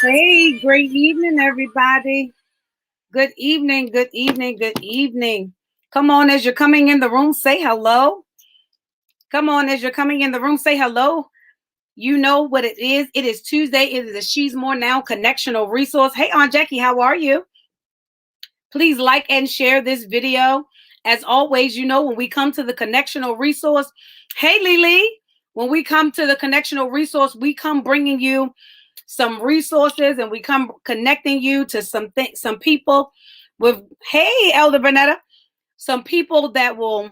Hey, great evening, everybody. Good evening, good evening, good evening. Come on, as you're coming in the room, say hello. Come on, as you're coming in the room, say hello. You know what it is. It is Tuesday. It is a She's More Now Connectional resource. Hey, Aunt Jackie, how are you? Please like and share this video. As always, you know, when we come to the Connectional resource, hey, Lily, when we come to the Connectional resource, we come bringing you some resources and we come connecting you to some people with, hey, Elder Bernetta, some people that will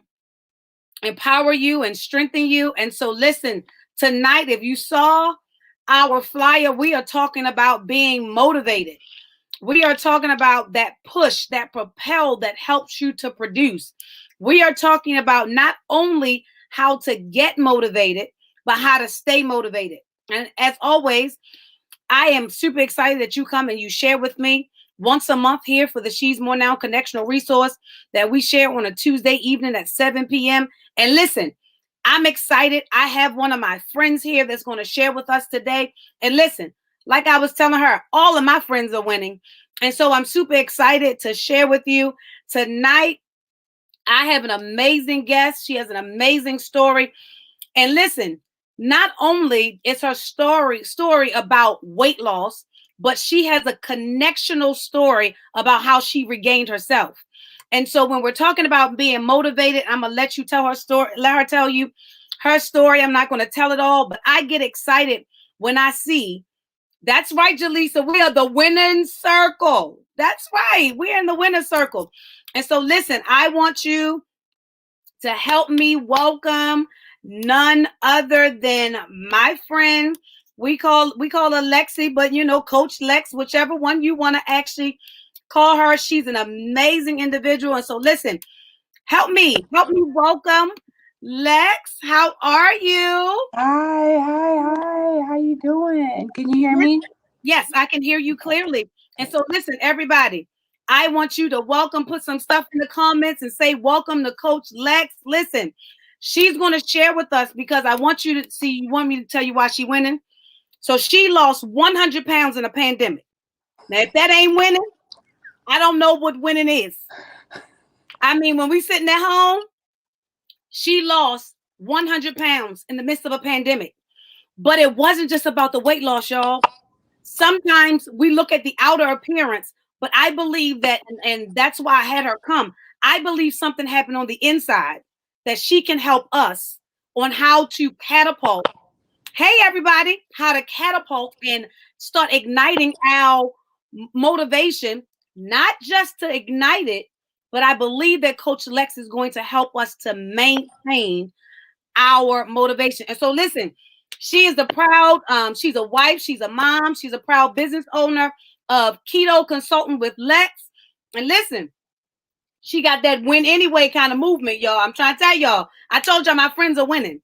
empower you and strengthen you. And so listen, tonight, if you saw our flyer, we are talking about being motivated. We are talking about that push, that propel that helps you to produce. We are talking about not only how to get motivated, but how to stay motivated. And as always, I am super excited that you come and you share with me once a month here for the She's More Now Connectional resource that we share on a Tuesday evening at 7 p.m. And listen, I'm excited. I have one of my friends here that's going to share with us today. And listen, like I was telling her, all of my friends are winning. And so I'm super excited to share with you tonight. I have an amazing guest. She has an amazing story. And listen, not only is her story about weight loss, but she has a connectional story about how she regained herself. And so when we're talking about being motivated, I'm gonna let you tell her story, let her tell you her story. I'm not gonna tell it all, but I get excited when I see. That's right, Jaleesa. We are the winning circle. That's right. We're in the winner circle. And so listen, I want you to help me welcome none other than my friend. We call her Lexi, but you know, Coach Lex, whichever one you want to actually call her. She's an amazing individual. And so listen, help me welcome Lex. How are you? Hi. How you doing? Can you hear me? Yes, I can hear you clearly. And so listen, everybody, I want you to put some stuff in the comments and say welcome to Coach Lex. Listen, she's going to share with us because I want you to see, you want me to tell you why she winning? So she lost 100 pounds in a pandemic. Now, if that ain't winning, I don't know what winning is. I mean, when we sitting at home, she lost 100 pounds in the midst of a pandemic. But it wasn't just about the weight loss, y'all. Sometimes we look at the outer appearance, but I believe that, and that's why I had her come. I believe something happened on the inside that she can help us on how to catapult. Hey, everybody, how to catapult and start igniting our motivation, not just to ignite it, but I believe that Coach Lex is going to help us to maintain our motivation. And so listen, she is the proud, she's a wife, she's a mom, she's a proud business owner of Keto Consultant with Lex. And listen, she got that win anyway kind of movement, y'all. I'm trying to tell y'all. I told y'all my friends are winning.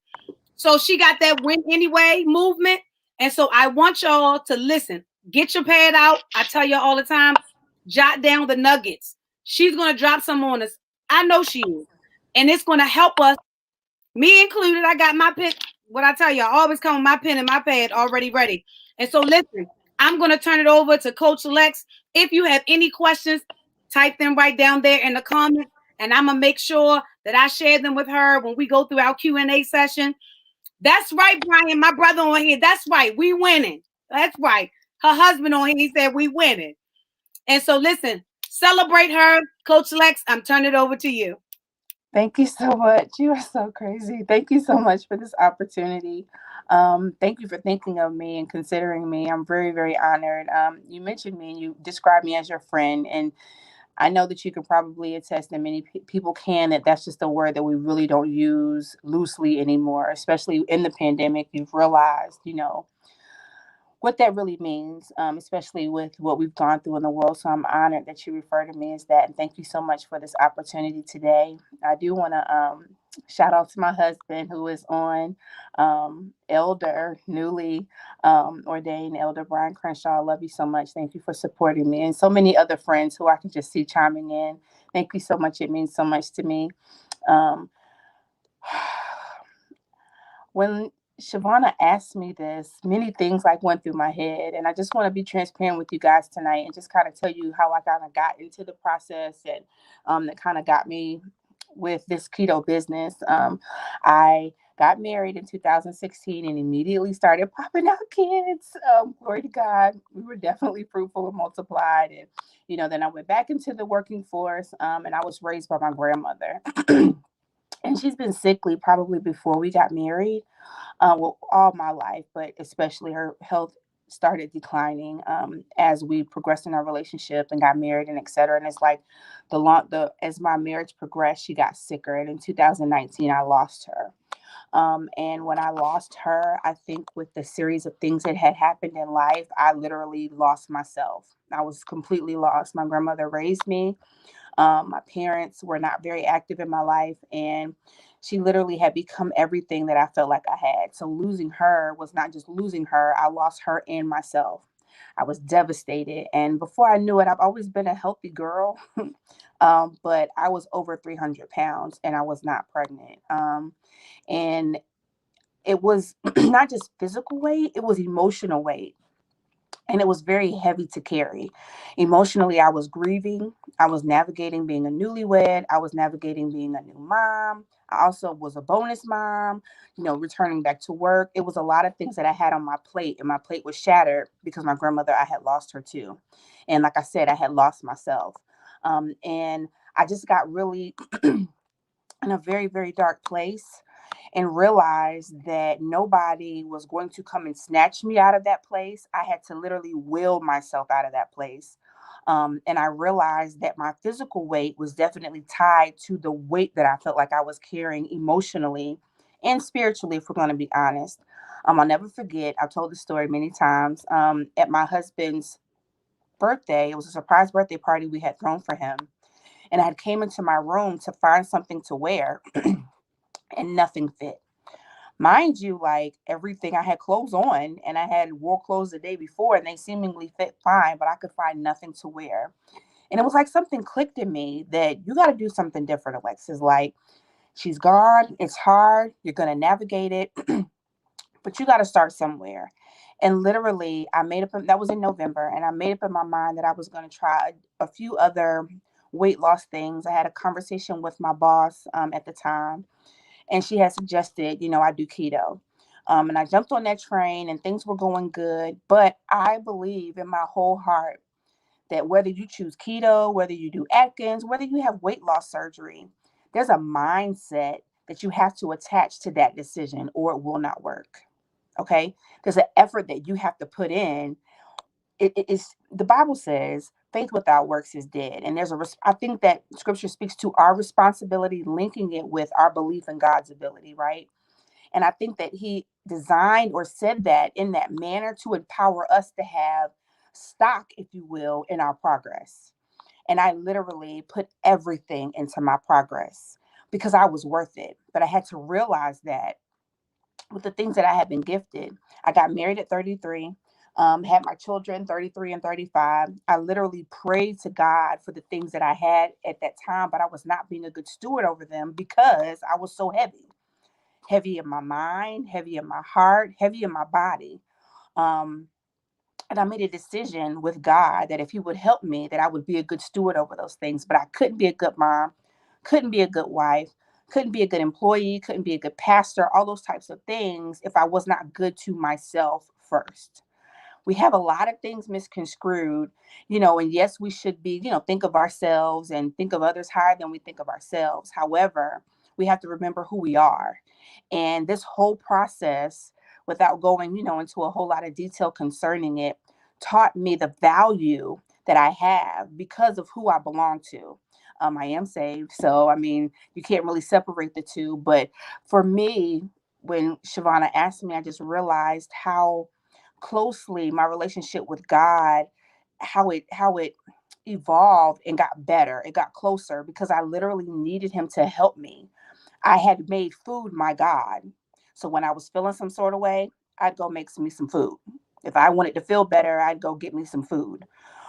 So she got that win anyway movement. And so I want y'all to listen. Get your pad out. I tell y'all all the time, jot down the nuggets. She's going to drop some on us. I know she is. And it's going to help us, me included. I got my pen. What I tell you, I always come with my pen and my pad already ready. And so listen, I'm going to turn it over to Coach Lex. If you have any questions, type them right down there in the comments, and I'm going to make sure that I share them with her when we go through our Q&A session. That's right, Brian, my brother on here. That's right. We winning. That's right. Her husband on here, he said we winning. And so listen, celebrate her. Coach Lex, I'm turning it over to you. Thank you so much. You are so crazy. Thank you so much for this opportunity. Thank you for thinking of me and considering me. I'm very, very honored. You mentioned me and you described me as your friend. And I know that you can probably attest that many people can, that that's just a word that we really don't use loosely anymore, especially in the pandemic. You've realized, what that really means, especially with what we've gone through in the world. So I'm honored that you refer to me as that. And thank you so much for this opportunity today. I do want to shout out to my husband who is on, Elder, newly ordained Elder Brian Crenshaw. I love you so much. Thank you for supporting me. And so many other friends who I can just see chiming in. Thank you so much. It means so much to me. Um, when Shavana asked me this, many things like went through my head, and I just want to be transparent with you guys tonight and just kind of tell you how I kind of got into the process and that kind of got me with this keto business. I got married in 2016 and immediately started popping out kids. Glory to God, we were definitely fruitful and multiplied, and then I went back into the working force, and I was raised by my grandmother. And she's been sickly probably before we got married, well, all my life, but especially her health started declining as we progressed in our relationship and got married and et cetera. And it's like the as my marriage progressed, she got sicker. And in 2019, I lost her. And when I lost her, I think with the series of things that had happened in life, I literally lost myself. I was completely lost. My grandmother raised me. My parents were not very active in my life, and she literally had become everything that I felt like I had. So losing her was not just losing her, I lost her and myself. I was devastated. And before I knew it, I've always been a healthy girl, but I was over 300 pounds and I was not pregnant. And it was not just physical weight, it was emotional weight, and it was very heavy to carry. Emotionally, I was grieving. I was navigating being a newlywed. I was navigating being a new mom. I also was a bonus mom, returning back to work. It was a lot of things that I had on my plate, and my plate was shattered because my grandmother, I had lost her too. And like I said, I had lost myself. And I just got really in a very, very dark place and realized that nobody was going to come and snatch me out of that place. I had to literally will myself out of that place. And I realized that my physical weight was definitely tied to the weight that I felt like I was carrying emotionally and spiritually, if we're going to be honest. I'll never forget, I've told the story many times. At my husband's birthday, it was a surprise birthday party we had thrown for him. And I had came into my room to find something to wear and nothing fit. Mind you, like everything, I had clothes on and I had wore clothes the day before and they seemingly fit fine, but I could find nothing to wear. And it was like something clicked in me that you got to do something different, Alexis. Like, she's gone, it's hard, you're going to navigate it, but you got to start somewhere. And literally, I made up, that was in November, and I made up in my mind that I was going to try a few other weight loss things. I had a conversation with my boss at the time, and she had suggested, I do keto. And I jumped on that train and things were going good. But I believe in my whole heart that whether you choose keto, whether you do Atkins, whether you have weight loss surgery, there's a mindset that you have to attach to that decision or it will not work. Okay. There's an effort that you have to put in. It is, the Bible says faith without works is dead. And I think that scripture speaks to our responsibility, linking it with our belief in God's ability, right? And I think that he designed or said that in that manner to empower us to have stock, if you will, in our progress. And I literally put everything into my progress because I was worth it. But I had to realize that with the things that I had been gifted, I got married at 33. Had my children 33 and 35. I literally prayed to God for the things that I had at that time, but I was not being a good steward over them because I was so heavy in my mind, heavy in my heart, heavy in my body. Um, and I made a decision with God that if He would help me, that I would be a good steward over those things. But I couldn't be a good mom, couldn't be a good wife, couldn't be a good employee, couldn't be a good pastor, all those types of things if I was not good to myself first. We have a lot of things misconstrued, and yes, we should be, think of ourselves and think of others higher than we think of ourselves. However, we have to remember who we are. And this whole process, without going, into a whole lot of detail concerning it, taught me the value that I have because of who I belong to. I am saved. So, I mean, you can't really separate the two. But for me, when Shavana asked me, I just realized how closely my relationship with God, how it evolved and got better. It got closer because I literally needed him to help me. I had made food my God. So when I was feeling some sort of way, I'd go make me some food. If I wanted to feel better, I'd go get me some food.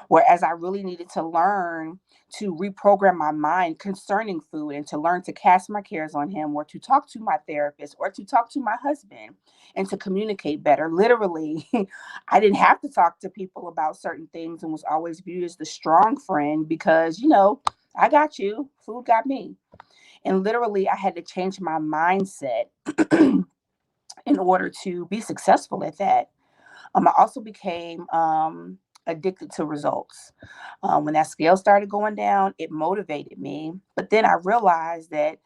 Whereas I really needed to learn to reprogram my mind concerning food and to learn to cast my cares on him, or to talk to my therapist, or to talk to my husband and to communicate better. Literally, I didn't have to talk to people about certain things and was always viewed as the strong friend because, I got you, food got me. And literally, I had to change my mindset in order to be successful at that. I also became addicted to results. When that scale started going down, it motivated me. But then I realized that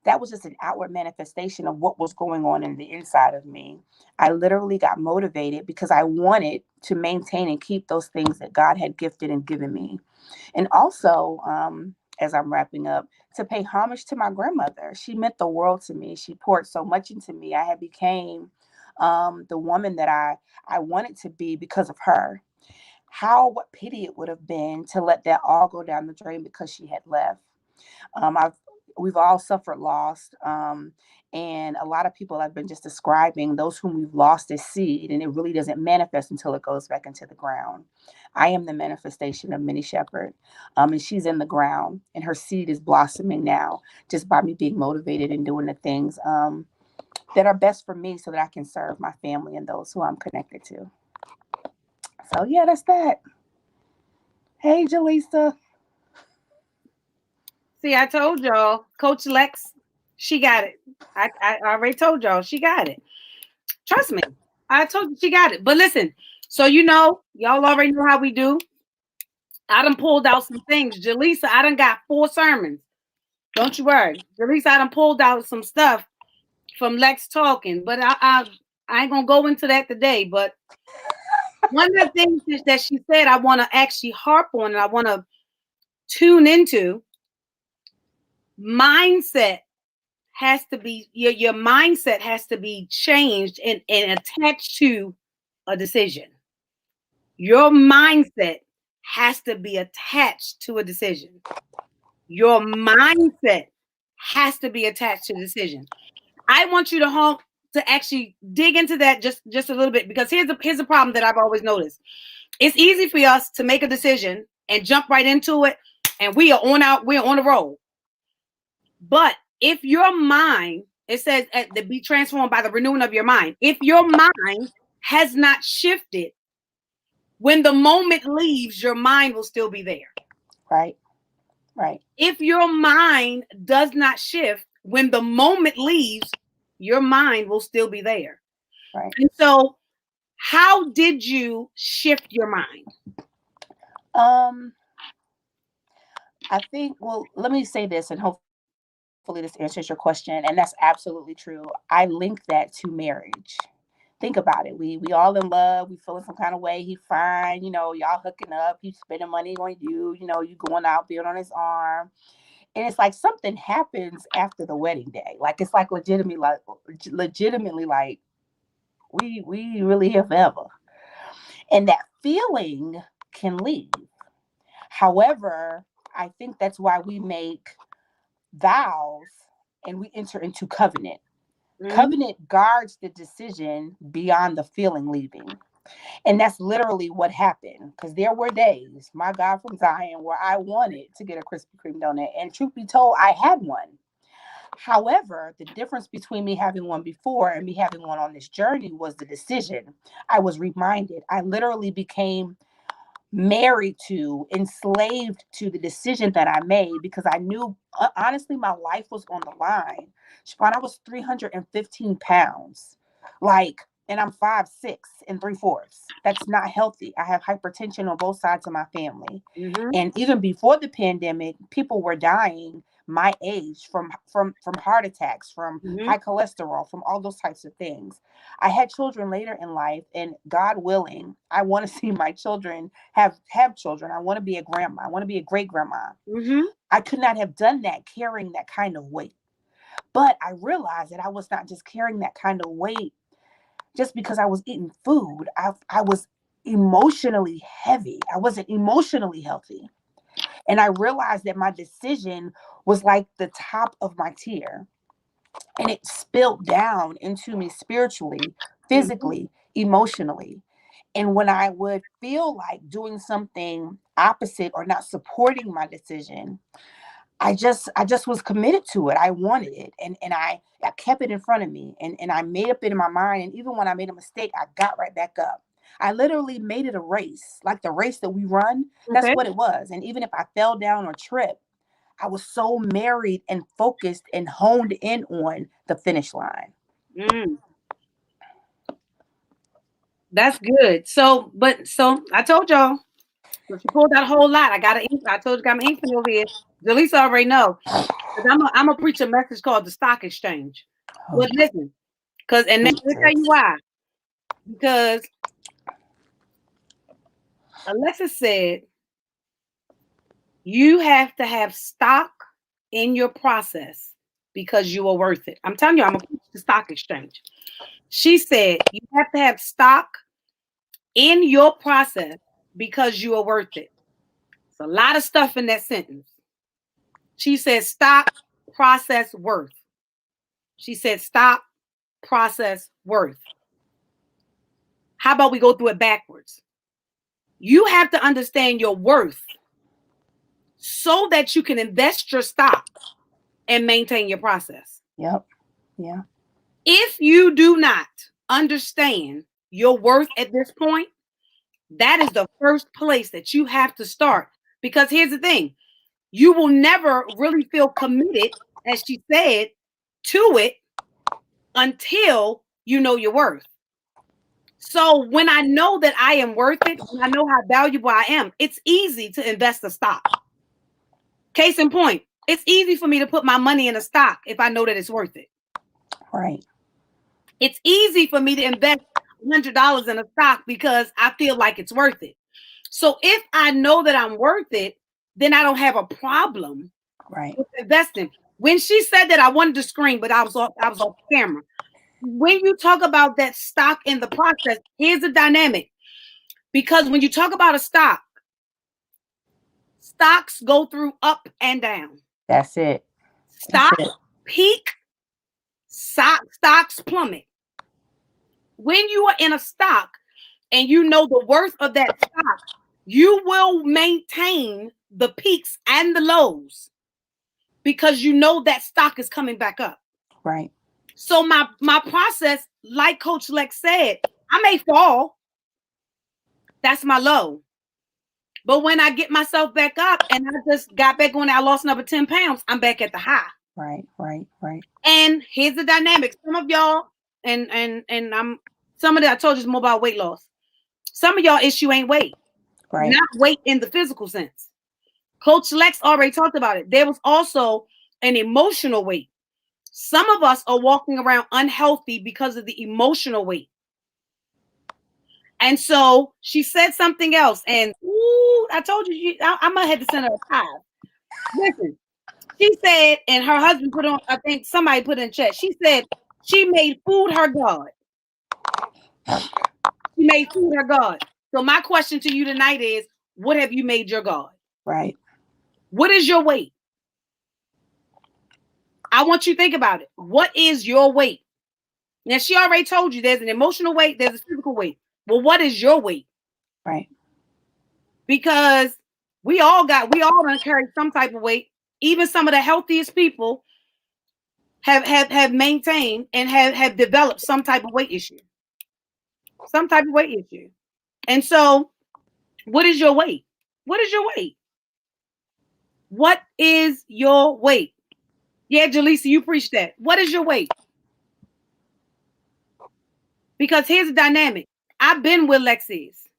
that was just an outward manifestation of what was going on in the inside of me. I literally got motivated because I wanted to maintain and keep those things that God had gifted and given me. And also, as I'm wrapping up, to pay homage to my grandmother. She meant the world to me. She poured so much into me. I had became the woman that I wanted to be because of her. What pity it would have been to let that all go down the drain because she had left. I've We've all suffered loss, and a lot of people have been just describing those whom we've lost as seed, and it really doesn't manifest until it goes back into the ground. I am the manifestation of Minnie Shepherd, and she's in the ground, and her seed is blossoming now, just by me being motivated and doing the things that are best for me, so that I can serve my family and those who I'm connected to. So yeah, that's that. Hey, Jaleesa. See, I told y'all, Coach Lex, she got it. I already told y'all she got it. Trust me. I told you she got it. But listen, so y'all already know how we do. I done pulled out some things. Jaleesa, I done got 4 sermons. Don't you worry. Jaleesa, I done pulled out some stuff from Lex talking. But I ain't gonna go into that today. But one of the things that she said I want to actually harp on and I want to tune into, mindset has to be your mindset has to be changed and attached to a decision. Your mindset has to be attached to a decision. Your mindset has to be attached to the decision. I want you to actually dig into that just a little bit, because here's a problem that I've always noticed. It's easy for us to make a decision and jump right into it, and we're on the roll. But if your mind, it says to be transformed by the renewing of your mind. If your mind has not shifted, when the moment leaves, your mind will still be there. Right, right, If your mind does not shift, when the moment leaves, your mind will still be there. right. And so, how did you shift your mind? Um, I think, well, let me say this, and hopefully this answers your question. And that's absolutely true. I link that to marriage. Think about it. We all in love. We feeling some kind of way. He fine. Y'all hooking up. He's spending money on you. You going out, being on his arm. And it's like something happens after the wedding day. Like, it's like legitimately like we really here forever. And that feeling can leave. However, I think that's why we make vows and we enter into covenant. Mm-hmm. Covenant guards the decision beyond the feeling leaving. And that's literally what happened. Because there were days, my God from Zion, where I wanted to get a Krispy Kreme donut. And truth be told, I had one. However, the difference between me having one before and me having one on this journey was the decision. I was reminded. I literally became married to, enslaved to the decision that I made, because I knew, honestly, my life was on the line. Siobhan, I was 315 pounds. Like, and I'm 5'6 3/4". That's not healthy. I have hypertension on both sides of my family. Mm-hmm. And even before the pandemic, people were dying my age from heart attacks, from Mm-hmm. high cholesterol, from all those types of things. I had children later in life, and God willing, I want to see my children have children. I want to be a grandma. I want to be a great grandma. Mm-hmm. I could not have done that carrying that kind of weight. But I realized that I was not just carrying that kind of weight just because I was eating food. I was emotionally heavy. I wasn't emotionally healthy. And I realized that my decision was like the top of my tier, and it spilled down into me spiritually, Mm-hmm. physically, emotionally. And when I would feel like doing something opposite or not supporting my decision, I just was committed to it. I wanted it. And I kept it in front of me, and I made up it in my mind. And even when I made a mistake, I got right back up. I literally made it a race, like the race that we run. That's Okay. what it was. And even if I fell down or tripped, I was so married and focused and honed in on the finish line. Mm, that's good. So I told y'all. So she pulled out a whole lot. I told you, got my ink pen over here. Delisa already know. Because I'm a preach a message called the stock exchange. Oh, But listen, and let me tell you Jesus. why. Because Alexis said you have to have stock in your process because you are worth it. I'm telling you, I'm a preach the stock exchange. She said you have to have stock in your process because you are worth it. It's a lot of stuff in that sentence. She said stock, process, worth. She said stock, process, worth. How about we go through it backwards? You have to understand your worth so that you can invest your stock and maintain your process. Yep. Yeah. If you do not understand your worth at this point, that is the first place that you have to start. Because here's the thing, you will never really feel committed, as she said, to it until you know your worth. So when I know that I am worth it, and I know how valuable I am, it's easy to invest a stock. Case in point, it's easy for me to put my money in a stock if I know that it's worth it. Right. It's easy for me to invest $100 in a stock because I feel like it's worth it. So if I know that I'm worth it, then I don't have a problem Right. with investing. When she said that, I wanted to scream, but I was off camera. When you talk about that stock in the process, here's the dynamic. Because when you talk about a stock, stocks go through up and down. That's it. That's Stocks it. peak, stocks plummet. When you are in a stock and you know the worth of that stock, you will maintain the peaks and the lows because you know that stock is coming back up. Right. So my process, like Coach Lex said, I may fall. That's my low. But when I get myself back up and I just got back on, I lost another 10 pounds, I'm back at the high. Right. Right. Right. And here's the dynamic. Some of y'all, and I'm some of that I told you is more about weight loss. Some of y'all issue ain't weight, Right. not weight in the physical sense. Coach Lex already talked about it. There was also an emotional weight. Some of us are walking around unhealthy because of the emotional weight. And so she said something else. And ooh, I told you, I'm going to have to send her a 5. Listen, she said, and her husband put on, I think somebody put in chat, she said she made food her God. She made food her God. So my question to you tonight is, what have you made your God? Right. What is your weight? I want you to think about it. What is your weight? Now, she already told you there's an emotional weight, there's a physical weight. Well, what is your weight? Right. Because we all don't carry some type of weight. Even some of the healthiest people have maintained and have developed some type of weight issue. Some type of weight issue. And so, what is your weight? What is your weight? What is your weight? Yeah, Jaleesa, you preach that. What is your weight? Because here's the dynamic. I've been with Lexi's.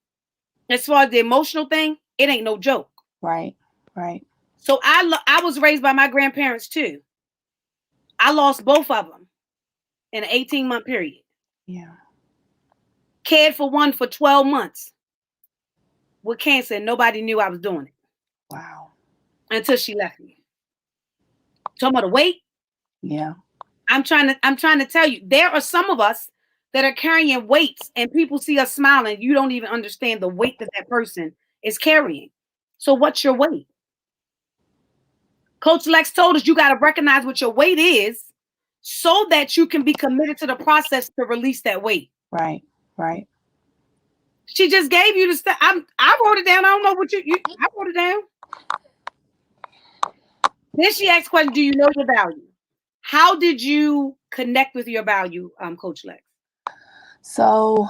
As far as the emotional thing, it ain't no joke. Right. Right. So I was raised by my grandparents too. I lost both of them in an 18-month period. Yeah. Cared for one for 12 months with cancer, and nobody knew I was doing it Wow. until she left me. Talking about the weight, Yeah. I'm trying to tell you, there are some of us that are carrying weights, and people see us smiling. You don't even understand the weight that that person is carrying. So, what's your weight? Coach Lex told us you got to recognize what your weight is so that you can be committed to the process to release that weight. Right. Right. She just gave you the stuff. I wrote it down. I don't know what you I wrote it down. Then she asked question, do you know your value? How did you connect with your value, Coach Lex? So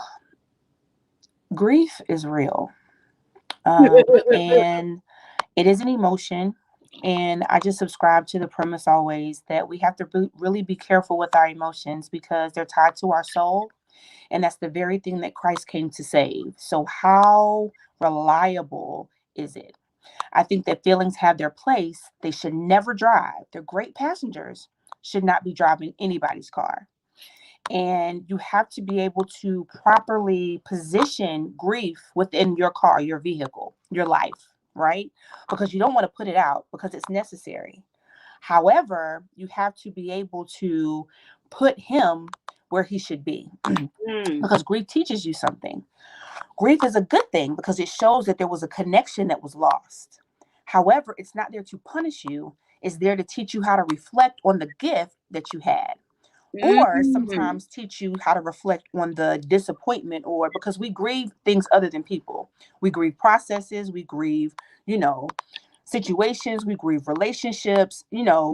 grief is real. And it is an emotion. And I just subscribe to the premise always that we have to really be careful with our emotions because they're tied to our soul. And that's the very thing that Christ came to save. So, how reliable is it? I think that feelings have their place. They should never drive. They're great passengers, should not be driving anybody's car. And you have to be able to properly position grief within your car, your vehicle, your life, right? Because you don't want to put it out because it's necessary. However, you have to be able to put him where he should be Mm, because grief teaches you something. Grief is a good thing because it shows that there was a connection that was lost. However, it's not there to punish you, it's there to teach you how to reflect on the gift that you had, or mm, sometimes teach you how to reflect on the disappointment, or because we grieve things other than people. We grieve processes, we grieve, you know, situations, we grieve relationships.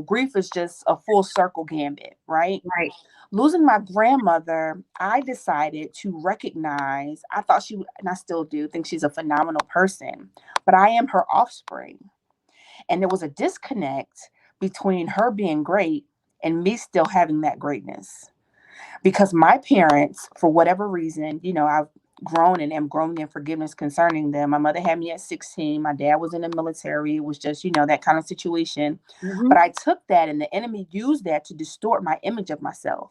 Grief is just a full circle gambit, right? right. Losing my grandmother, I decided to recognize, I thought she, and I still do, think she's a phenomenal person, but I am her offspring. And there was a disconnect between her being great and me still having that greatness. Because my parents, for whatever reason, I've grown and am growing in forgiveness concerning them. My mother had me at 16. My dad was in the military. It was just, that kind of situation. Mm-hmm. But I took that and the enemy used that to distort my image of myself.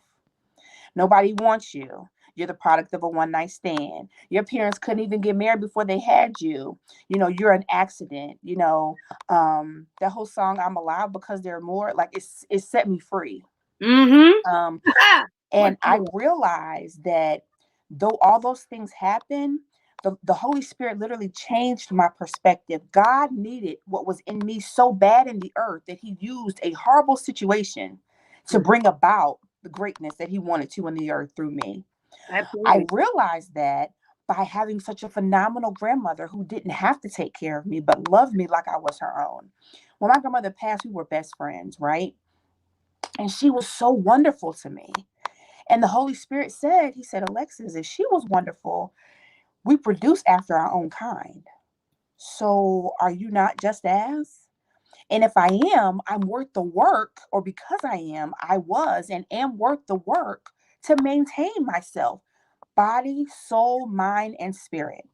Nobody wants you. You're the product of a one night stand. Your parents couldn't even get married before they had you. You're an accident. That whole song "I'm Alive Because There Are More," like it set me free. Mm-hmm. Um, What and I more? realized that though all those things happen, the Holy Spirit literally changed my perspective. God needed what was in me so bad in the earth that he used a horrible situation to Mhm. bring about the greatness that he wanted to in the earth through me. I Absolutely. realized that by having such a phenomenal grandmother who didn't have to take care of me, but loved me like I was her own. When my grandmother passed, we were best friends, right? And she was so wonderful to me. And the Holy Spirit said, he said, Alexis, if she was wonderful, we produce after our own kind. So are you not just as? And if I am, I'm worth the work, or because I was and am worth the work to maintain myself, body, soul, mind, and spirit.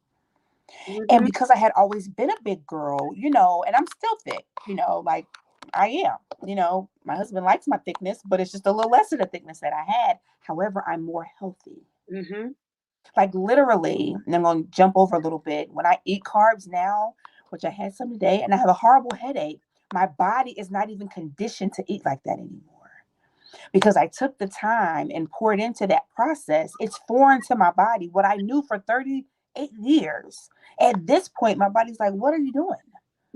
And Mm-hmm. because I had always been a big girl, and I'm still thick, like I am, my husband likes my thickness, but it's just a little less of the thickness that I had. However, I'm more healthy. Mm-hmm. Like literally, and I'm going to jump over a little bit. When I eat carbs now, which I had some today, and I have a horrible headache, my body is not even conditioned to eat like that anymore because I took the time and poured into that process. It's foreign to my body. What I knew for 38 years. At this point, my body's like, what are you doing?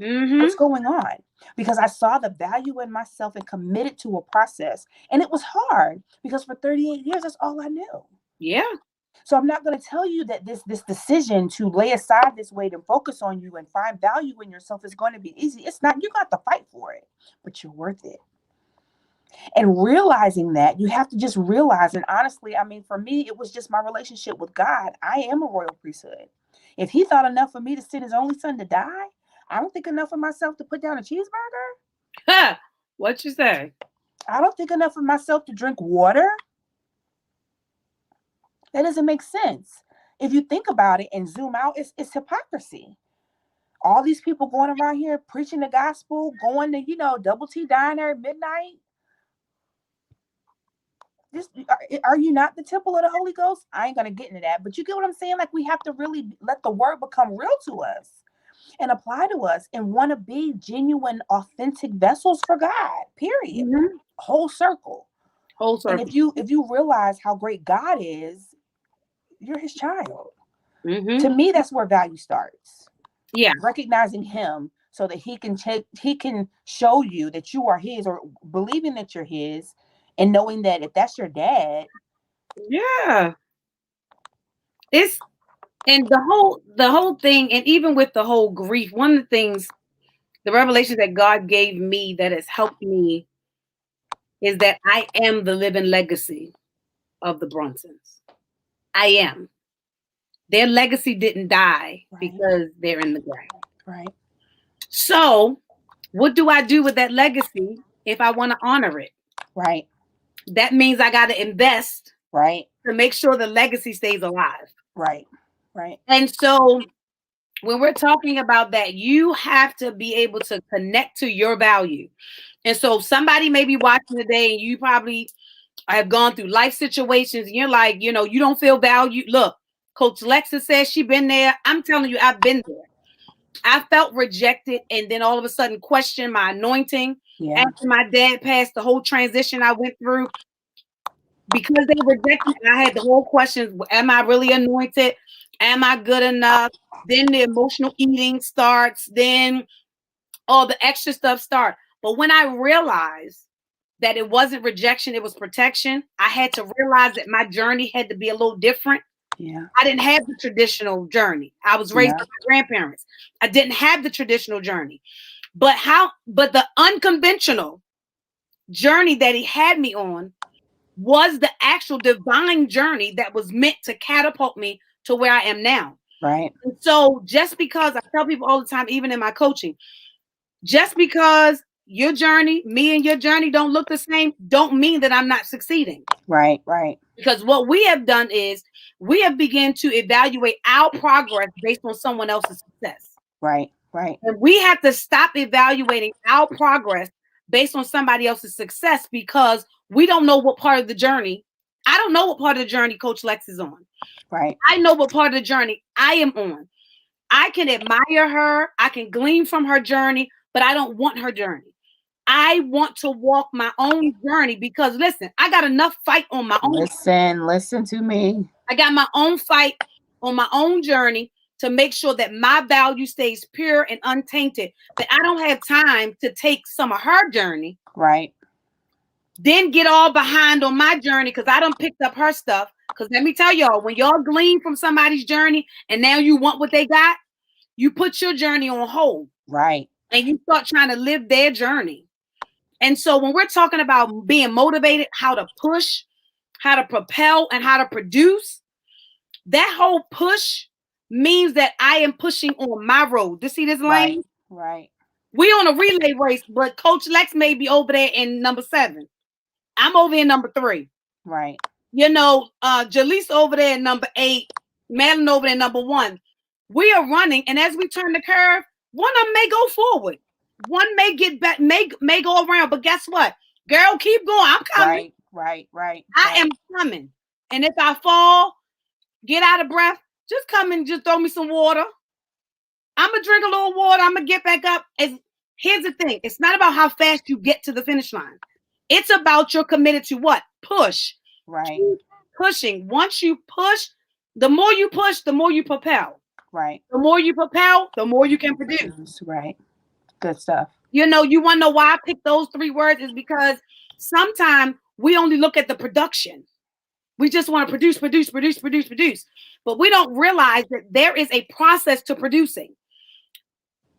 Mm-hmm. What's going on? Because I saw the value in myself and committed to a process. And it was hard because for 38 years, that's all I knew. Yeah. So I'm not going to tell you that this decision to lay aside this weight and focus on you and find value in yourself is going to be easy. It's not. You got to fight for it, but you're worth it. And realizing that, you have to just realize. And honestly, I mean, for me, it was just my relationship with God. I am a royal priesthood. If he thought enough of me to send his only son to die, I don't think enough of myself to put down a cheeseburger. Ha! What you say? I don't think enough of myself to drink water. That doesn't make sense. If you think about it and zoom out, it's hypocrisy. All these people going around here preaching the gospel, going to, Double T Diner at midnight. This, are you not the temple of the Holy Ghost? I ain't gonna get into that, but you get what I'm saying? Like we have to really let the word become real to us and apply to us and want to be genuine, authentic vessels for God. Period. Mm-hmm. Whole circle. Whole And circle. if you realize how great God is, you're his child. Mm-hmm. To me, that's where value starts. Yeah. Recognizing him so that he can show you that you are his, or believing that you're his, and knowing that if that's your dad. Yeah. It's And the whole thing, and even with the whole grief, one of the things, the revelations that God gave me that has helped me is that I am the living legacy of the Brunsons. I am. Their legacy didn't die Right. because they're in the ground. Right. So, what do I do with that legacy if I want to honor it? Right. That means I got to invest Right. to make sure the legacy stays alive. Right. Right. And so, when we're talking about that, you have to be able to connect to your value. And so, somebody may be watching today, and you probably have gone through life situations, and you're like, you don't feel valued. Look, Coach Lexa says she been there. I'm telling you, I've been there. I felt rejected, and then all of a sudden questioned my anointing. Yeah. After my dad passed, the whole transition I went through, because they rejected me, I had the whole question: am I really anointed? Am I good enough? Then the emotional eating starts. Then all the extra stuff starts. But when I realized that it wasn't rejection, it was protection, I had to realize that my journey had to be a little different. Yeah. I didn't have the traditional journey. I was raised Yeah. by my grandparents. I didn't have the traditional journey. But the unconventional journey that he had me on was the actual divine journey that was meant to catapult me to where I am now. Right. And so just because I tell people all the time, even in my coaching, just because your journey, me and your journey don't look the same, don't mean that I'm not succeeding. Right. Right. Because what we have done is we have begun to evaluate our progress based on someone else's success. Right. Right. And we have to stop evaluating our progress based on somebody else's success because we don't know what part of the journey. I don't know what part of the journey Coach Lex is on. Right. I know what part of the journey I am on. I can admire her, I can glean from her journey, but I don't want her journey. I want to walk my own journey because listen, I got enough fight on my own. Listen. Listen to me. I got my own fight on my own journey to make sure that my value stays pure and untainted. That I don't have time to take some of her journey, Right. then get all behind on my journey because I done picked up her stuff. Because let me tell y'all, when y'all glean from somebody's journey and now you want what they got, you put your journey on hold Right. and you start trying to live their journey. And so when we're talking about being motivated, how to push, how to propel, and how to produce, that whole push means that I am pushing on my road. You see this Right. lane? Right. We on a relay race, but Coach Lex may be over there in number 7. I'm over in number 3. Right. Jaleese over there in number 8, Madeline over there in number 1. We are running, and as we turn the curve, one of them may go forward. One may get back, may go around, but guess what? Girl, keep going. I'm coming. Right. Right. Right. I Right. am coming. And if I fall, get out of breath, just come and just throw me some water. I'm gonna drink a little water. I'm gonna get back up. Here's the thing: it's not about how fast you get to the finish line. It's about you're committed to what? Push. Right. Keep pushing. Once you push, the more you push, the more you propel. Right. The more you propel, the more you can produce. Right. Good stuff. You want to know why I picked those 3 words is because sometimes we only look at the production. We just want to produce, produce, produce, produce, produce. But we don't realize that there is a process to producing.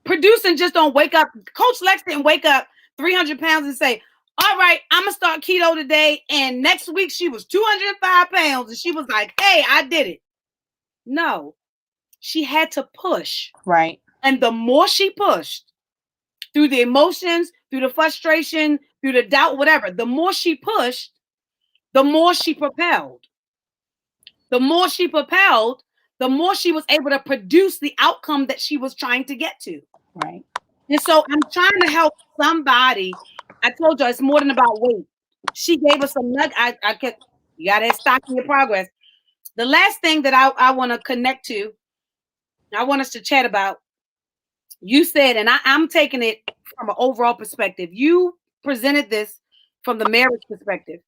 Producing just don't wake up. Coach Lex didn't wake up 300 pounds and say, all right, I'm going to start keto today. And next week she was 205 pounds. And she was like, hey, I did it. No, she had to push. Right. And the more she pushed through the emotions, through the frustration, through the doubt, whatever, the more she pushed, the more she propelled. The more she propelled, the more she was able to produce the outcome that she was trying to get to. Right. And so I'm trying to help somebody. I told you it's more than about weight. She gave us some nug. I kept, you got to stock in your progress. The last thing that I want to connect to, I want us to chat about, you said, and I'm taking it from an overall perspective. You presented this from the marriage perspective.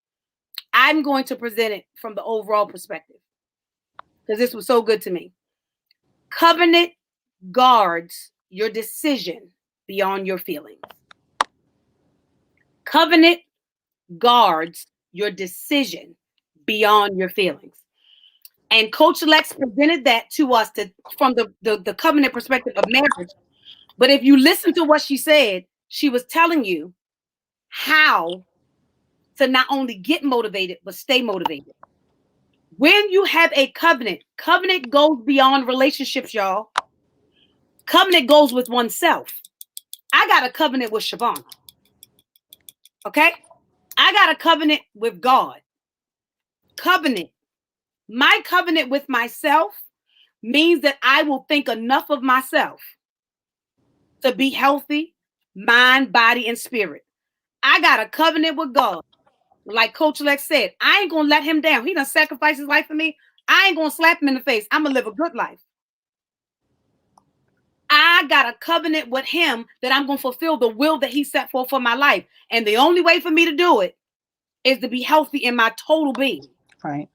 I'm going to present it from the overall perspective because this was so good to me. Covenant guards your decision beyond your feelings. Covenant guards your decision beyond your feelings. And Coach Lex presented that to us from the covenant perspective of marriage. But if you listen to what she said, she was telling you how to not only get motivated, but stay motivated. When you have a covenant, covenant goes beyond relationships, y'all. Covenant goes with oneself. I got a covenant with Siobhan. Okay? I got a covenant with God. Covenant. My covenant with myself means that I will think enough of myself to be healthy, mind, body, and spirit. I got a covenant with God. Like Coach Lex said, I ain't gonna let him down. He done sacrificed his life for me. I ain't gonna slap him in the face. I'm gonna live a good life. I got a covenant with him that I'm gonna fulfill the will that he set forth for my life. And the only way for me to do it is to be healthy in my total being. Right.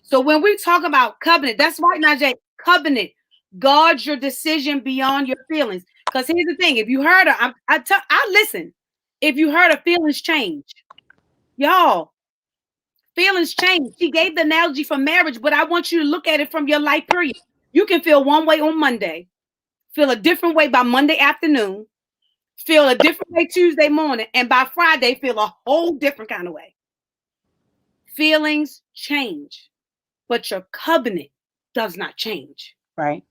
So when we talk about covenant, that's right, Najee. Covenant guards your decision beyond your feelings. Because here's the thing: if you heard her, I listen. If you heard her, feelings change, y'all. Feelings change. She gave the analogy for marriage, but I want you to look at it from your life period. You can feel one way on Monday, feel a different way by Monday afternoon, feel a different way Tuesday morning, and by Friday, feel a whole different kind of way. Feelings change, but your covenant does not change. Right.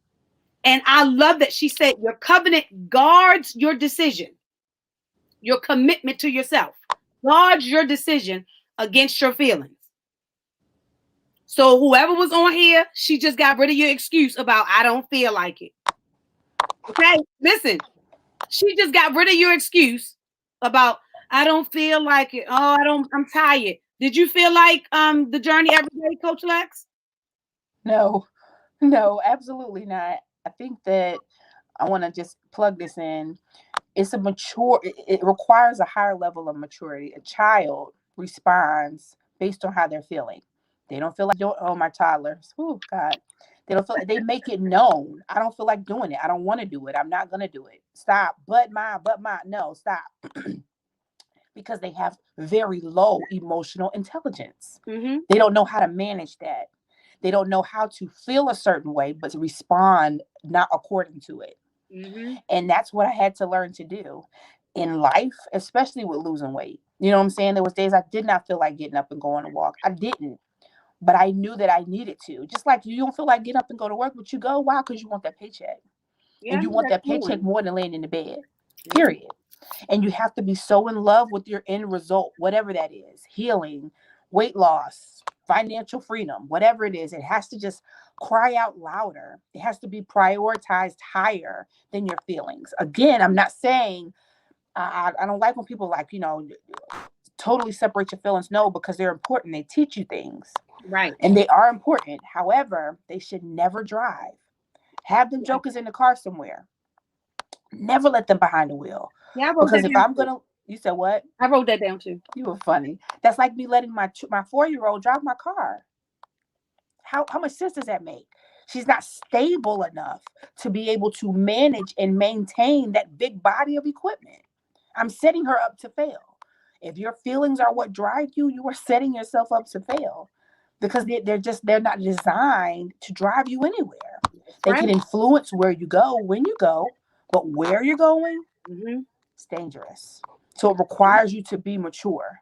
And I love that she said your covenant guards your decision, your commitment to yourself, guards your decision against your feelings. So whoever was on here, she just got rid of your excuse about I don't feel like it. Okay, listen, she just got rid of your excuse about I don't feel like it. Oh, I don't. I'm tired. Did you feel like the journey every day, Coach Lex? No, no, absolutely not. I think that I want to just plug this in. It's a mature, it requires a higher level of maturity. A child responds based on how they're feeling. They don't feel like doing, oh, my toddlers, oh, God. They don't feel like, they make it known. I don't feel like doing it. I don't want to do it. I'm not going to do it. Stop. No, stop. Because they have very low emotional intelligence. Mm-hmm. They don't know how to manage that. They don't know how to feel a certain way, but to respond not according to it. Mm-hmm. And that's what I had to learn to do in life, especially with losing weight. You know what I'm saying? There was days I did not feel like getting up and going to walk. I didn't. But I knew that I needed to. Just like you don't feel like getting up and go to work, but you go. Why? Because you want that paycheck. Yeah, And you want that's that paycheck more than laying in the bed. yeah. Period. And you have to be so in love with your end result, whatever that is, healing, weight loss, financial freedom, whatever it is. It has to just cry out louder. It has to be prioritized higher than your feelings. Again, I'm not saying I don't like when people like, totally separate your feelings. No, because they're important. They teach you things. Right. And they are important. However, they should never drive. Have them Yeah. jokers in the car somewhere. Never let them behind the wheel. Yeah, I wrote Because that if down I'm too. gonna, you said what? I wrote that down too. You were funny. That's like me letting my 4-year-old drive my car. How much sense does that make? She's not stable enough to be able to manage and maintain that big body of equipment. I'm setting her up to fail. If your feelings are what drive you, you are setting yourself up to fail because they're not designed to drive you anywhere. That's They right. can influence where you go when you go, but where you're going, Mm-hmm. it's dangerous. So it requires you to be mature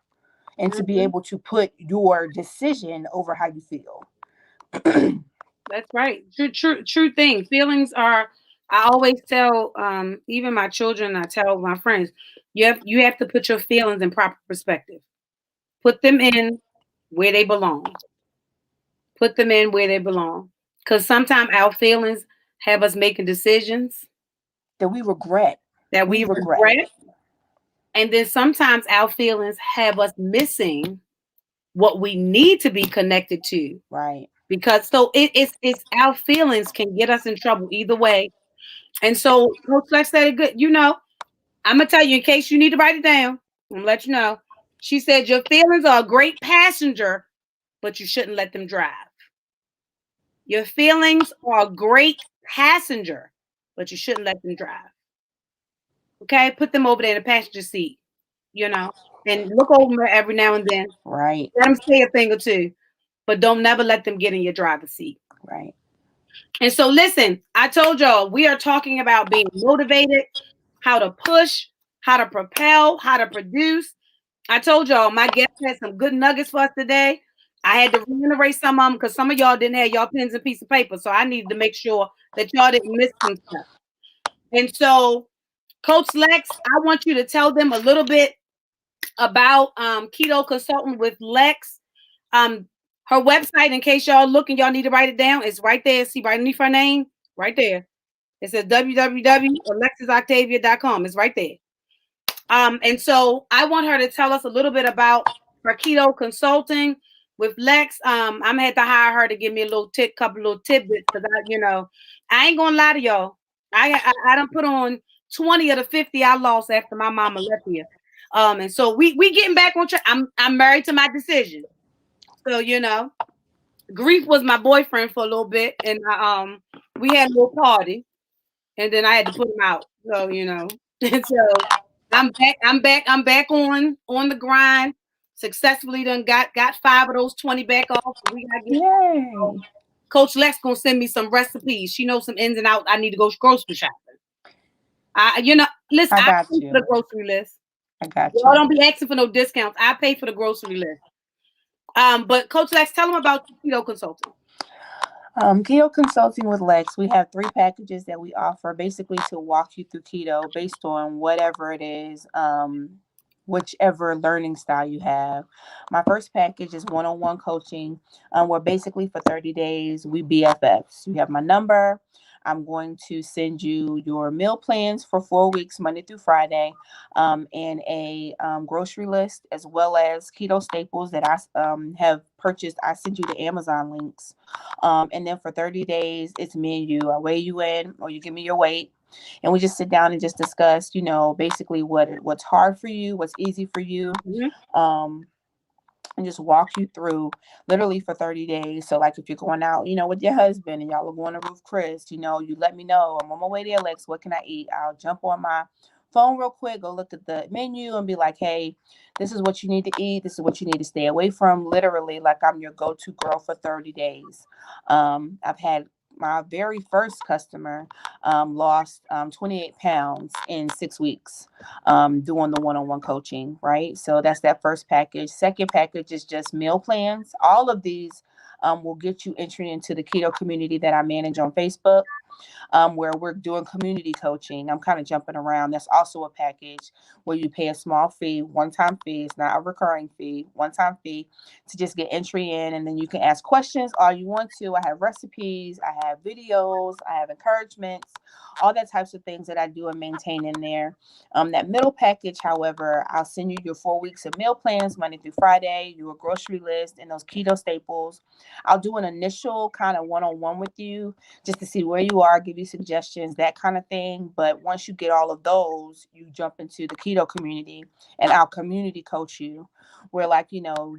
and to be Mm-hmm. able to put your decision over how you feel. That's right. True thing. Feelings are. I always tell, even my children. I tell my friends, you have to put your feelings in proper perspective. Put them in where they belong. Put them in where they belong. Because sometimes our feelings have us making decisions That we regret. that we We regret. regret, and then sometimes our feelings have us missing what we need to be connected to. Right. Because so it's our feelings can get us in trouble either way. And so Coach Flex said it good. I'm gonna tell you in case you need to write it down. I'm gonna let you know. She said your feelings are a great passenger, but you shouldn't let them drive. Your feelings are a great passenger, but you shouldn't let them drive. Okay, put them over there in the passenger seat, you know, and look over them every now and then. Right. Let them say a thing or two. but don't never let them get in your driver's seat. Right. And so, listen, I told y'all we are talking about being motivated, how to push, how to propel, how to produce. I told y'all my guest had some good nuggets for us today. I had to reiterate some of them because some of y'all didn't have y'all pens and piece of paper. So I needed to make sure that y'all didn't miss some stuff. And so, Coach Lex, I want you to tell them a little bit about Keto Consultant with Lex. Um, Her website, in case y'all looking, y'all need to write it down. It's right there. See right underneath her name, right there. It says www.alexisoctavia.com. It's right there. And so I want her to tell us a little bit about her keto consulting with Lex. I'm gonna have to hire her to give me a couple little tidbits because I ain't gonna lie to y'all. I don't put on 20 of the 50 I lost after my mama left here. And so we getting back on track. I'm married to my decision. So Grief was my boyfriend for a little bit, and we had a little party, and then I had to put him out. So and so I'm back on the grind. Successfully done got 5 of those 20 back off. So we gotta get. Yay. Coach Lex gonna send me some recipes. She knows some ins and outs. I need to go grocery shopping. Listen, I I got pay for the you. grocery list. I got Y'all you. don't be asking for no discounts. I pay for the grocery list. But Coach Lex, tell them about keto consulting. Keto Consulting with Lex, we have 3 packages that we offer basically to walk you through keto based on whatever it is, whichever learning style you have. My first package is one-on-one coaching, where basically for 30 days we BFFs. You have my number. I'm going to send you your meal plans for 4 weeks, Monday through Friday, and a grocery list, as well as keto staples that I have purchased. I send you the Amazon links. And then for 30 days, it's me and you. I weigh you in, or you give me your weight, and we just sit down and just discuss, basically what's hard for you, what's easy for you. Mm-hmm. Um, and just walk you through literally for 30 days. So like if you're going out, with your husband and y'all are going to Ruth Chris, you let me know. I'm on my way there, Lex. What can I eat? I'll jump on my phone real quick, go look at the menu and be like, hey, this is what you need to eat. This is what you need to stay away from. Literally, like I'm your go-to girl for 30 days. I've had my very first customer lost 28 pounds in 6 weeks, doing the one-on-one coaching, right? So that's that first package. Second package is just meal plans. All of these will get you entry into the keto community that I manage on Facebook, where we're doing community coaching. I'm kind of jumping around. That's also a package where you pay a small fee, one-time fee. It's not a recurring fee, one-time fee to just get entry in. And then you can ask questions all you want to. I have recipes, I have videos, I have encouragements, all that types of things that I do and maintain in there. That middle package, however, I'll send you your 4 weeks of meal plans, Monday through Friday, your grocery list, and those keto staples. I'll do an initial kind of one-on-one with you just to see where you are, give you suggestions, that kind of thing. But once you get all of those, you jump into the keto community, and I'll community coach you. Where, like,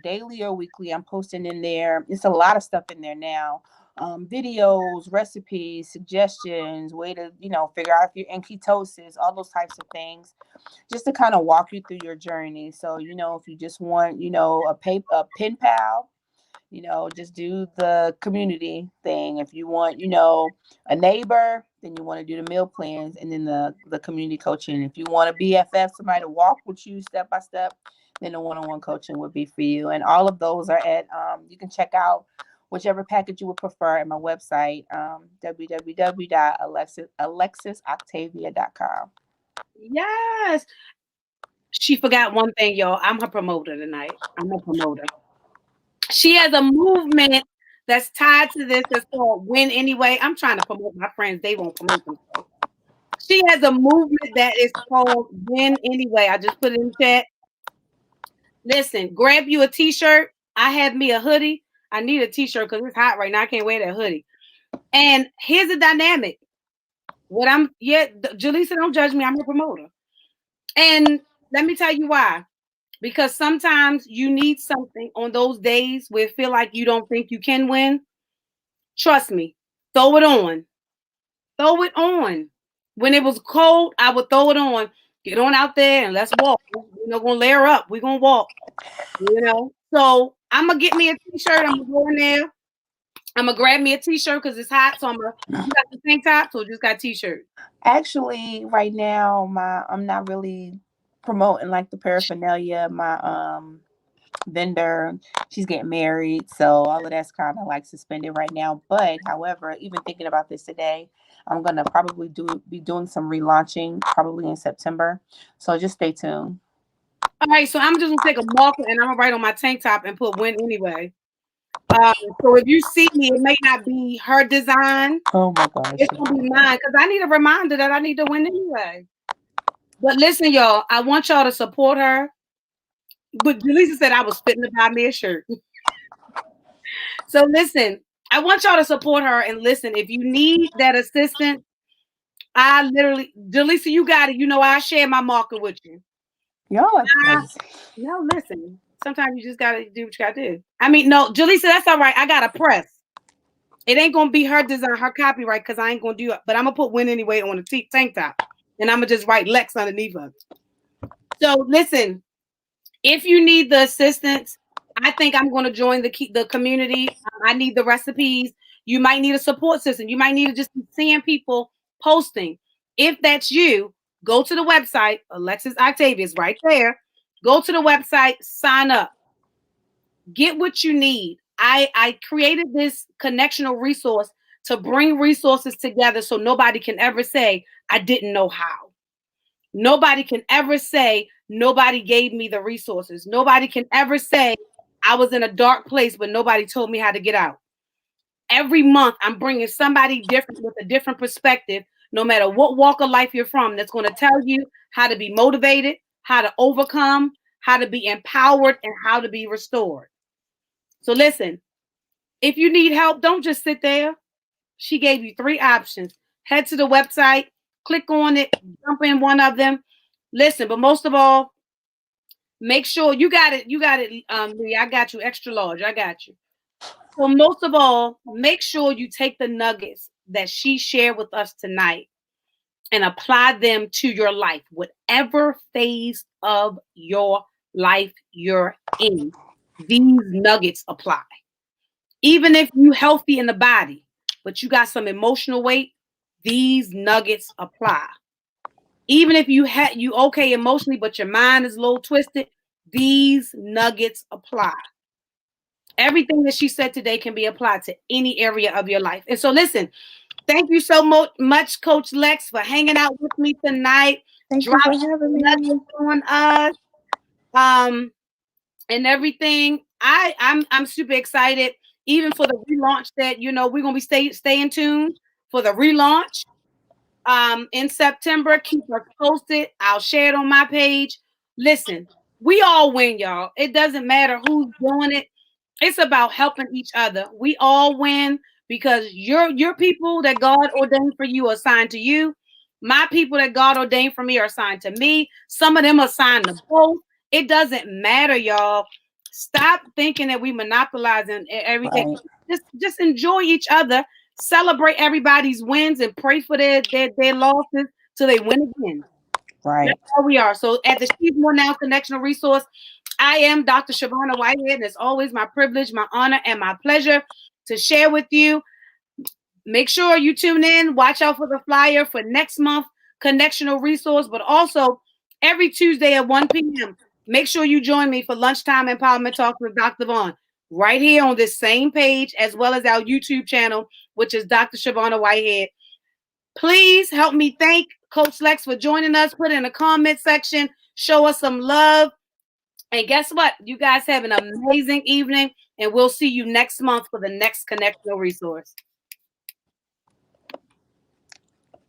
daily or weekly, I'm posting in there. It's a lot of stuff in there now. Videos, recipes, suggestions, way to, figure out if you're in ketosis, all those types of things, just to kind of walk you through your journey. So, if you just want, a pen pal, just do the community thing. If you want, a neighbor, then you want to do the meal plans and then the community coaching. If you want a BFF, somebody to walk with you step by step, then the one-on-one coaching would be for you. And all of those are at, you can check out whichever package you would prefer at my website, www.alexisoctavia.com. Yes. She forgot one thing, y'all. I'm her promoter tonight. I'm a promoter. She has a movement that's tied to this that's called Win Anyway. I'm trying to promote my friends. They won't promote themselves. She has a movement that is called Win Anyway. I just put it in the chat. Listen, grab you a t-shirt. I have me a hoodie. I need a t-shirt because it's hot right now. I can't wear that hoodie. And here's the dynamic. Jaleesa, don't judge me. I'm a promoter. And let me tell you why. Because sometimes you need something on those days where it feel like you don't think you can win. Trust me, throw it on. Throw it on. When it was cold, I would throw it on. Get on out there and let's walk. We're not gonna layer up. We're gonna walk. So I'm gonna get me a t-shirt. I'm gonna go in there. I'm gonna grab me a t-shirt because it's hot. So I'm gonna. You got the tank top, so just got t-shirt. Actually, right now, I'm not really promoting like the paraphernalia. My vendor, she's getting married, so all of that's kind of like suspended right now. But however, even thinking about this today, I'm gonna probably be doing some relaunching probably in September. So just stay tuned. All right, so I'm just gonna take a marker and I'm gonna write on my tank top and put win anyway. So if you see me, it may not be her design. Oh my gosh. It's gonna be mine because I need a reminder that I need to win anyway. But listen, y'all, I want y'all to support her. But Julissa said I was fitting to buy me a shirt. So listen, I want y'all to support her and listen. If you need that assistance, I literally, Julissa, you got it. You know, I share my marker with you. Y'all are I, crazy. no, listen. Sometimes you just gotta do what you gotta do. I mean, no, Julissa, that's all right. I got to press. It ain't gonna be her design, her copyright, because I ain't gonna do it. But I'm gonna put win anyway on the tank top, and I'm gonna just write Lex underneath of it. So listen, if you need the assistance, I think I'm going to join the community. I need the recipes. You might need a support system. You might need to just be seeing people posting. If that's you, go to the website, Alexis Octavius, right there. Go to the website, sign up, get what you need. I created this connectional resource to bring resources together so nobody can ever say, I didn't know how. Nobody can ever say nobody gave me the resources. Nobody can ever say I was in a dark place, but nobody told me how to get out. Every month, I'm bringing somebody different with a different perspective, no matter what walk of life you're from, that's going to tell you how to be motivated, how to overcome, how to be empowered, and how to be restored. So, listen, if you need help, don't just sit there. She gave you 3 options. Head to the website, click on it, jump in one of them. Listen, but most of all, make sure you got it. You got it, Lee. I got you extra large. I got you. So most of all, make sure you take the nuggets that she shared with us tonight and apply them to your life, whatever phase of your life you're in. These nuggets apply. Even if you healthy in the body, but you got some emotional weight, these nuggets apply. Even if you okay emotionally, but your mind is a little twisted, these nuggets apply. Everything that she said today can be applied to any area of your life. And so, listen, thank you so much, Coach Lex, for hanging out with me tonight, Thank you for dropping having me. nuggets on us, um, and everything. I'm super excited, even for the relaunch that we're gonna be staying tuned for the relaunch. In September. Keep us posted. I'll share it on my page. Listen, we all win, y'all. It doesn't matter who's doing it. It's about helping each other. We all win because your people that God ordained for you are assigned to you. My people that God ordained for me are assigned to me. Some of them are assigned to both. It doesn't matter, y'all. Stop thinking that we monopolizing everything. Right. Just enjoy each other, celebrate everybody's wins, and pray for their losses till they win again. That's Right. all we are. So at the She's More Now Connectional Resource, I am Dr. Shavonna Whitehead, and it's always my privilege, my honor, and my pleasure to share with you. Make sure you tune in. Watch out for the flyer for next month Connectional Resource, but also every Tuesday at 1 p.m. Make sure you join me for Lunchtime Empowerment Talk with Dr. Vaughn right here on this same page, as well as our YouTube channel, which is Dr. Shavonna Whitehead. Please help me thank Coach Lex for joining us. Put in a comment section, show us some love. And guess what? You guys have an amazing evening, and we'll see you next month for the next Connectional Resource.